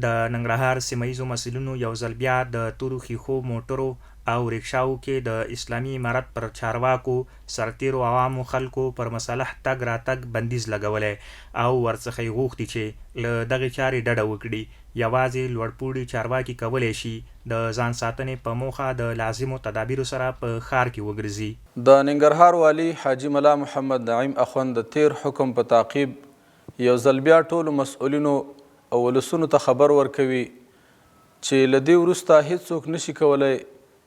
د ننګرهار سیمه ییزو مسؤلینو یو ځل بیا د تورو ښیښو موټرو او رکشاو کې د اسلامي امارت پر چارواکو سرتیرو عوامو خلکو پر مسلح تګ راتګ بندیز لګولی او ورڅخه یې غوښتي چې له دغې چارې ډډه وکړي. یوازې لوړپوړي چارواکي کولی شي د ځان ساتنې په موخه د لازمو تدابیرو سره په ښار کې وګرځي. د ننګرهار والي حاجي ملا محمد نعیم اخوند د تیر حکم په تعقیب یو ځل بیا ټولو مسؤلینو او ولسونو ته خبر ورکوي چې له دې وروسته هیڅوک نشي کولی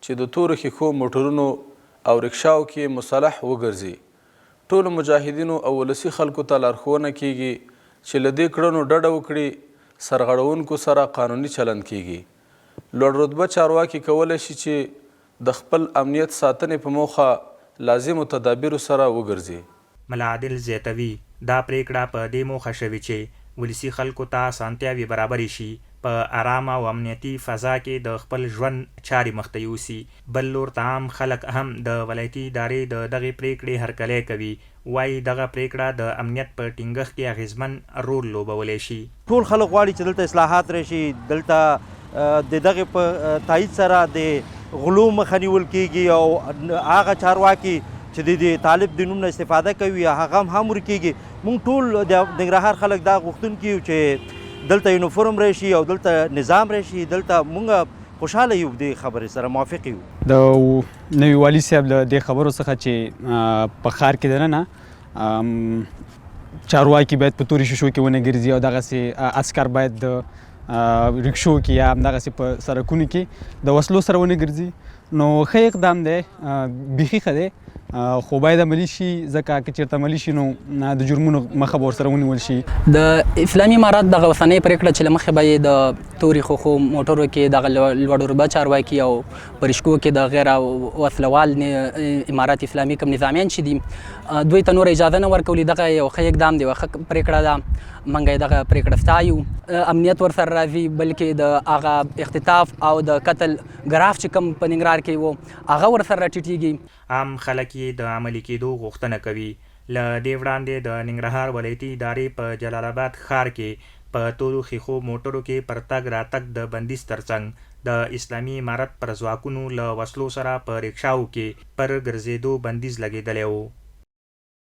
چې د تورو ښیښو موټرونو او رکشاو کې مسلح وګرځي. ټولو مجاهدینو او ولسي خلکو ته لارښوونه کیږي چې له دې کړنو ډډه وکړي، سرغړونکو سره قانوني چلند کیږي. لوړ رتبه چارواکي کولی شي چې د خپل امنیت ساتنې په موخه لازمو تدابیرو سره وګرځي. ملا عادل زیاتوي دا پریکړه په دې موخه شوې چې ولسي خلکو ته اسانتیاوې برابرې شي، په آرامه او امنیتي فضا کې د خپل ژوند چارې مخته یوسي. بل لور ته عام خلک هم د ولایتي ادارې د دغې پریکړې هرکلی کوي. وایي دغه پریکړه د امنیت په ټینګښت کې اغیزمن رول لوبولی شي. ټول خلک غواړي چې دلته اصلاحات راشي، دلته د دغې په تایید سره د غلو مخه نیول کیږي او هغه چارواکي چې د طالب د نوم نه استفاده کوي هغه هم ورکیږي. موږ ټول د ننګرهار خلک دا غوښتونکي یو چې دلته یونیفورم راشي او دلته نظام راشي. دلته موږ خوشحاله یو د خبرې سره موافق یو. د نوي والي صاحب له دې خبرو څخه چې په ښار کې دننه چارواکي باید په تورې شیشو کې ونه ګرځي او دغسې عسکر باید د رکشو کې یا همدغسې په سړکونو کې د وسلو سره ونه ګرځي. نو ښه اقدام دی، بیخي ښه دی، خو باید عملي شي، ځکه که چېرته عملي شي نو د جرمونو مخه به ورسره ونیول شي. د اسلامي امارت دغه اوسنۍ پرېکړه چې له مخې به یې د تورې ښیښو موټرو کې دغه لوړ رتبه چارواکي او په رشکو کې د غیر وسلوال امارت اسلامي کوم نظامیان چې دي دوی ته نور اجازه نه ورکولي، دغه یو ښه اقدام دی، یوه ښه پرېکړه ده. موږ یې دغه پرېکړه ستایو. امنیت ورسره راځي، بلکې د هغه اختطاف او د قتل ګراف چې کوم په ننګرهار کې و هغه ورسره راټیټېږي. عام خلک یې د عملي کېدو غوښتنه کوي. له دې وړاندې د ننګرهار ولایتي ادارې په جلال آباد ښار کې په تورو ښیښو موټرو کې پر تګ راتګ د بندیز ترڅنګ د اسلامي امارت پر ځواکونو له وسلو سره په رکشاو کې پر ګرځېدو بندیز لګېدلی و.